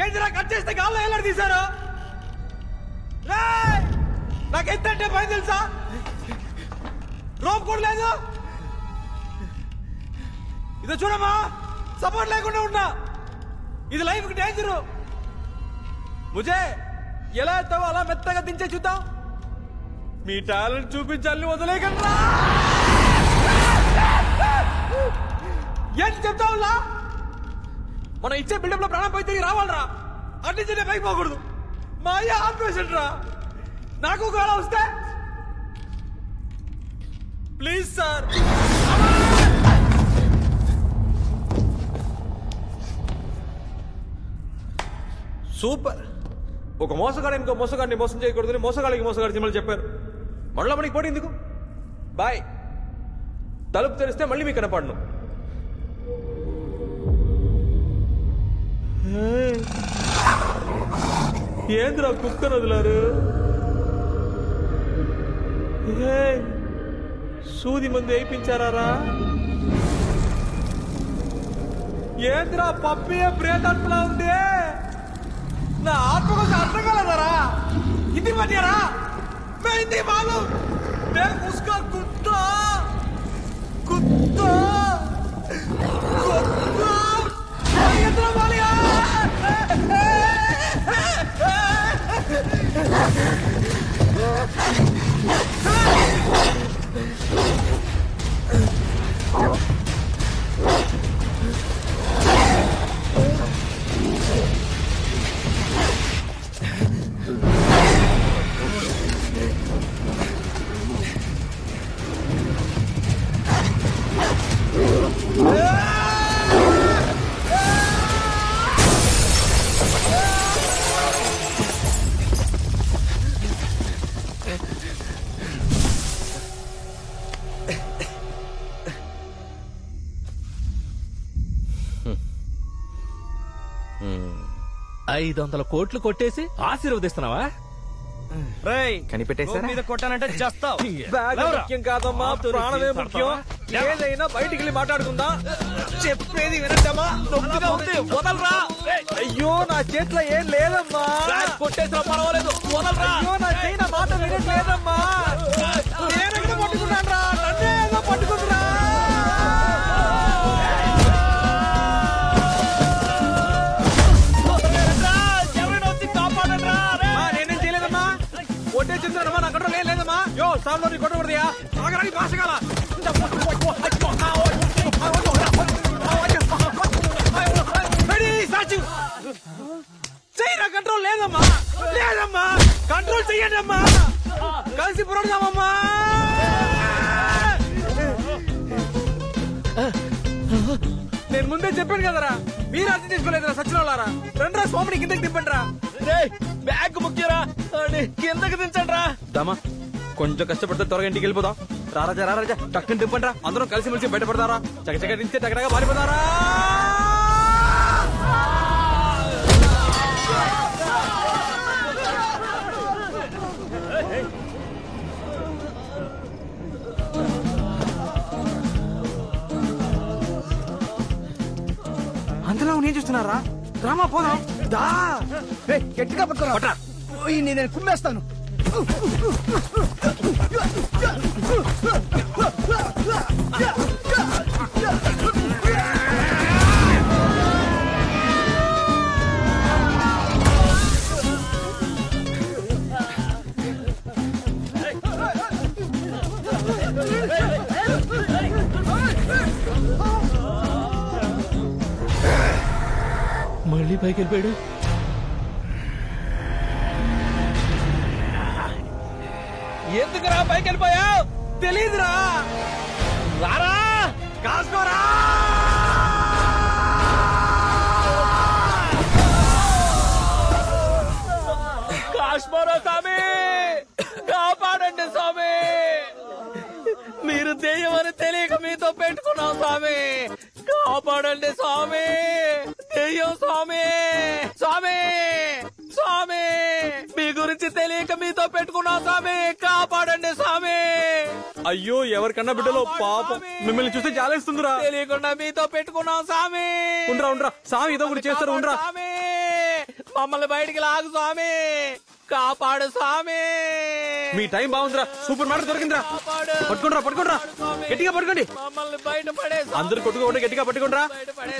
ఏంటిరా కట్ చేస్తే గాల్లో ఎలా తీశారు? నాకు ఎంతంటే భయం తెలుసా? రోప్ కూడా లేదు. ఇదో చూడమ్మా, సపోర్ట్ లేకుండా ఉన్నా. ఇది లైఫ్ కి డేంజరు. ముజే ఎలా ఎత్తావో అలా మెత్తగా దించే చూద్దాం. మీ టాలెంట్ చూపించాలని వదిలేయకండి. ఏంటి చెప్తావులా? మనం ఇచ్చే బిల్డప్ లో ప్రాణం పోయి తిరిగి రావాలరా. అట్నుంచి పైకి పోకూడదు. మా అయ్య హార్ట్ పేషెంట్ రా. నాకు కూడా వస్తే ప్లీజ్ సార్. సూపర్. ఒక మోసగాడు ఇంకో మోసగాడిని మోసం చేయకూడదని మోసగాడికి మోసగాడి సినిమాలు చెప్పారు. మళ్ళీ మనకి పోటీ ఎందుకు? బాయ్. తలుపు తెరిస్తే మళ్ళీ మీకు కనపడను. ఏంద్రా కుక్కను వదిలారు? సూది మందు వేయించారా? ఏంద్రా పప్పియే ప్రేతత్లా ఉంది. నా ఆత్మ కోసం అర్థం కలదరా. ఇది పట్టారా? హిందీ మాలు ఉస్కా కుత్తా కుత్తా కుత్తా మాలియా. $500 కోట్లు కొట్టేసి ఆశీర్వదిస్తున్నావా? కనిపెట్టేసారా? మీద కొట్టానంటే చేస్తావు. ముఖ్యం కాదమ్మా, ప్రాణమే ముఖ్యం. ఏదైనా బయటికి వెళ్ళి మాట్లాడుకుందా. చెప్పేది వినద్దమ్మా. నొప్పిగా ఉంది, వదలరా. అయ్యో నా చేతిలో ఏం లేదమ్మా. కొట్టేసినా పర్వాలేదు, వదలరా. అయ్యో నా చేయిన మాట వినట్లేదమ్మా. నేనెక్కడ పట్టుకున్నాను రా? నన్నే ఏదో పట్టుకుంటున్నా. ఒట్టే చెప్తున్నారమ్మా, నా కంట్రోల్ ఏం లేదమ్మా. యో సార్లో నీ కొట్టకూడదయా. ఆగరాని భాషగాల చెయ్యి. నా కంట్రోల్ లేదమ్మా, లేదమ్మా. కంట్రోల్ చెయ్యండి అమ్మా. కలిసి పురడదామమ్మా. నేను ముందే చెప్పాను కదరా, మీరు అర్థం తీసుకోలేదురా సచ్చినోళ్ళారా. రండ్రా స్వామిని కిందకి దింపండి రా. బ్యాగ్ ముఖ్యరా, కిందకి దించండి రా. దామా కొంచెం కష్టపడితే త్వరగా ఇంటికి వెళ్ళిపోదాం. రారాజా రారాజా టక్కుని దింపండి రా. అందరం కలిసి మెలిసి బయటపడతారా. చకచక దించే టగడగా పారిపోతారా. అందులో నేను చూస్తున్నారా. రామా పోదాం. దా గట్టిగా పట్టుకోరా. నేను కుమ్మేస్తాను. మళ్ళీ పైకి వెళ్ళిపోయాడు. ఎందుకురా పైకి వెళ్ళిపోయావు? తెలీదురా. రారా కాసుకోరా. కాశ్మీరా స్వామి, కాపాడండి స్వామి. మీరు దెయ్యమని తెలియక మీతో పెట్టుకున్నాం స్వామి. కాపాడండి స్వామి. దెయ్యం స్వామి. స్వామి స్వామి, మీ గురించి తెలియక మీతో పెట్టుకున్నాం స్వామి. కాపాడండి స్వామి. అయ్యో ఎవరికన్నా బిడ్డలో పాపం మిమ్మల్ని చూస్తే జాలేస్తుందిరా. తెలియకుండా మీతో పెట్టుకున్నాం స్వామి. ఉండరా స్వామి ఏదో ఒకటి చేస్తారు. ఉండరా స్వామి, మమ్మల్ని బయటికి లాగు స్వామి, కాపాడు స్వామి. మీ టైం బాగుందిరా. సూపర్ మార్కెట్ దొరికిందిరా. పట్టుకోండిరా గట్టిగా పట్టుకోండి. మమ్మల్ని బయట పడే అందరు కొట్టుకోండి, గట్టిగా పట్టుకోండిరా.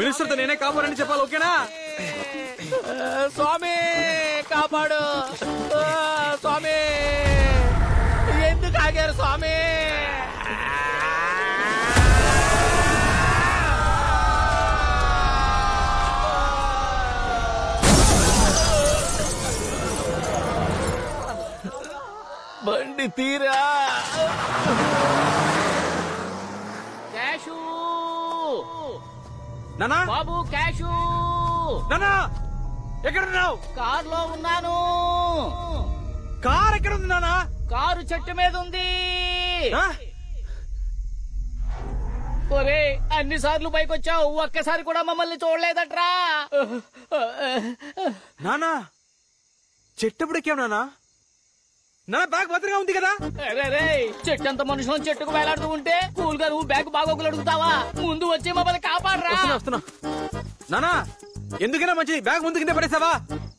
మినిస్టర్ తో నేనే కాపాడని చెప్పాలి. ఓకేనా స్వామి? కాపాడు స్వామి. ఎందుకు ఆగారు స్వామి? బండి తీరా. క్యాషు నానా, బాబు, క్యాషు. నానా ఎక్కడున్నావు? కారులో ఉన్నాను. కార్ ఎక్కడ ఉంది నానా? కారు చెట్టు మీద ఉంది. ఒరే, అన్నిసార్లు పైకి వచ్చావు, ఒక్కసారి కూడా మమ్మల్ని చూడలేదట్రా. నానా చెట్టెప్పుడెక్కావు నానా? నా బ్యాగ్ భద్రంగా ఉంది కదా? చెట్టంత మనుషులను చెట్టుకు వేలాడుతూ ఉంటే కూల్ గా నువ్వు బ్యాగ్ బాగోగులు అడుగుతావా? ముందు వచ్చి మమ్మల్ని కాపాడరా. వస్తున్నా. నానా ఎందుకైనా మంచిది బ్యాగ్ ముందు కింద పడేసావా?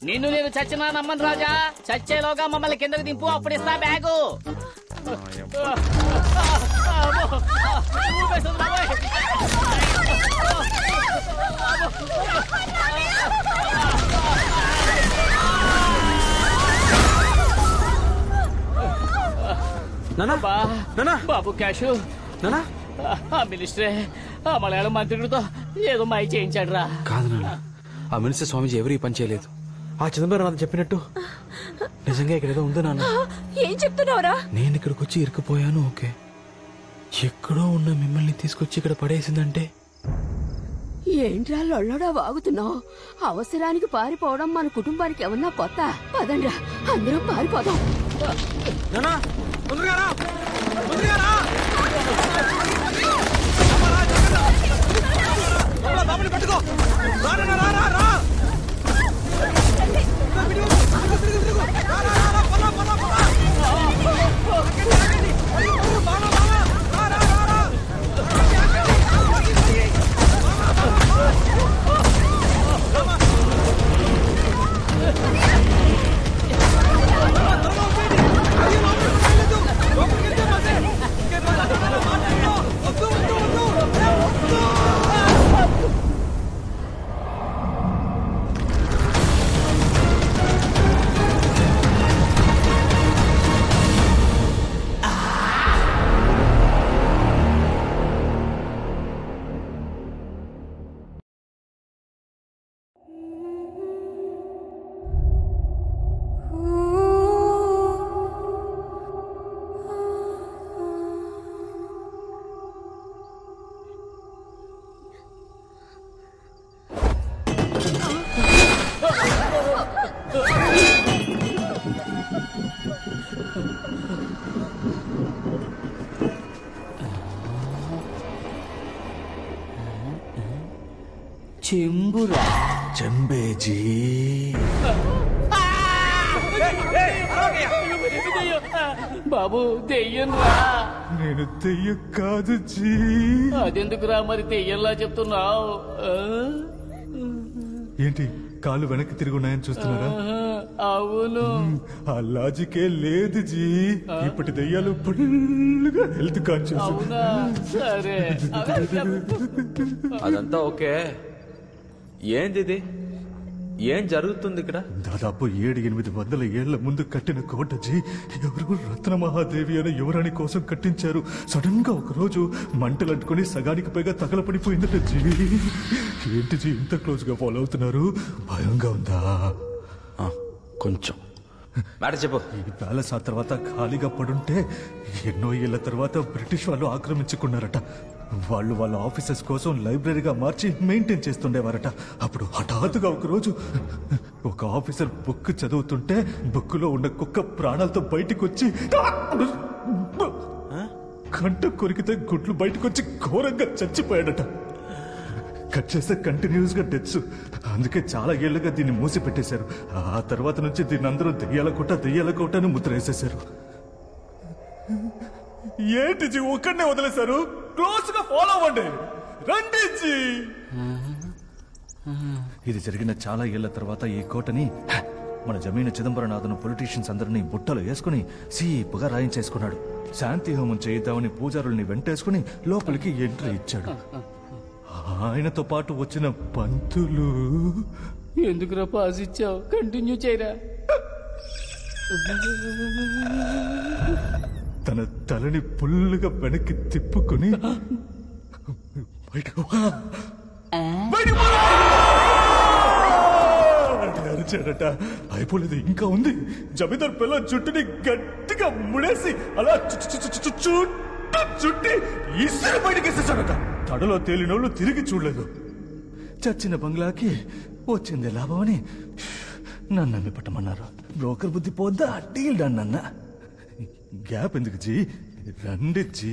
నిన్ను నేను చచ్చినా నమ్మను రాజా. చచ్చేలోగా మమ్మల్ని కిందకు దింపు, అప్పుడు ఇస్తా బ్యాగు. బాబు క్యాషు. నానా మినిస్టరే ఆ మలయాళం మంత్రుడితో ఏదో మాయ చేయించాడు రా. కాదు నాన్న, ఆ మినిస్టర్ స్వామిజీ ఎవరు ఈ పని చేయలేదు. ఆ చిదంబరం చెప్పినట్టు నిజంగా ఇక్కడ ఏదో ఉంది నాన్న. ఏం చెప్తున్నావురా? నేను ఇక్కడికి వచ్చి ఇరుక్కుపోయాను, ఓకే. ఎక్కడో ఉన్న మిమ్మల్ని తీసుకొచ్చి ఇక్కడ పడేసిందంటే ఏంట్రా లొల్లడా వాగుతున్నావు? అవసరానికి పారిపోవడం మన కుటుంబానికి ఏమన్నా కొత్త? పదండ్రా అందరం పారిపోదాం. నానా ముందుగా రా, ముందుగా రా. బాబుని పట్టుకో. చెంబురా. చెంబేజీ బాబు దెయ్యం రా. నేను దెయ్యం కాదు జీ. అదెందుకురా మరి దెయ్యంలా చెప్తున్నావు? ఏంటి కాళ్ళు వెనక్కి తిరిగి ఉన్నాయని చూస్తున్నారా? అవును. ఆ లాజికే లేదు జీ. ఇప్పటి దెయ్యాలు ఫుల్గా హెల్త్ కాన్షియస్. అవునా? సరే. అదంతా ఓకే. ఏంది ఇది? ఏం జరుగుతుంది ఇక్కడ? దాదాపు 700-800 ఏళ్ల ముందు కట్టిన కోట జీ. ఎవరు రత్నమహాదేవి అనే యువరాణి కోసం కట్టించారు. సడన్ గా ఒక రోజు మంటలంటుకుని సగానికి పైగా తగలపడిపోయిందట జీ. ఏంటి జీ ఇంత క్లోజ్ గా ఫాలో అవుతున్నారు? భయంగా ఉందా? కొంచెం చెప్పు. ఈ ప్యాలెస్ ఆ తర్వాత ఖాళీగా పడుంటే ఎన్నో ఏళ్ల తర్వాత బ్రిటిష్ వాళ్ళు ఆక్రమించుకున్నారట. వాళ్ళు వాళ్ళ ఆఫీసర్స్ కోసం లైబ్రరీగా మార్చి మెయింటైన్ చేస్తుండేవారట. అప్పుడు హఠాత్తుగా ఒకరోజు ఒక ఆఫీసర్ బుక్ చదువుతుంటే బుక్ లో ఉన్న కుక్క ప్రాణాలతో బయటికి వచ్చి కంట కొరికితే గుడ్లు బయటకు వచ్చి ఘోరంగా చచ్చిపోయాడట. కట్ చేస్తే కంటిన్యూస్ గా డెత్స్. అందుకే చాలా ఏళ్లుగా దీన్ని మూసి పెట్టేశారు. ఆ తర్వాత నుంచి దీన్ని అందరూ దెయ్యాల కోట అని ముద్ర వేసేశారు. ఏంటి జీ ఒక్కడనే వదిలేశారు? క్లోజ్ గా ఫాలో అవ్వండి. రండి జీ. ఇది జరిగిన చాలా ఏళ్ల తర్వాత ఈ కోటని మన జమీన చిదంబరనాథను పొలిటీషియన్స్ అందరినీ బుట్టలు వేసుకుని సీపుగా రాయించేసుకున్నాడు. శాంతి హోమం చేయిద్దామని పూజారుల్ని వెంటేసుకుని లోపలికి ఎంట్రీ ఇచ్చాడు. ఆయనతో పాటు వచ్చిన పంతులు ఎందుకురా పాస్ ఇచ్చావు? కంటిన్యూ చేయరా. తన తలని పుల్లుగా వెనక్కి తిప్పుకుని అరిచాడట. అయిపోలేదు, ఇంకా ఉంది. జమీందార్ పిల్ల జుట్టుని గట్టిగా ముడేసి అలా చుట్టి ఇసురు బయటకి వేసేసాడట. తడలో తేలినోళ్ళు తిరిగి చూడలేదు. చచ్చిన బంగ్లాకి వచ్చింది లాభమని నన్ను నమ్మి పట్టమన్నారు. బ్రోకర్ బుద్ధి పోద్దా, డీల్ డన్ అన్న. గ్యాప్ ఎందుకు జీ? రండి జీ.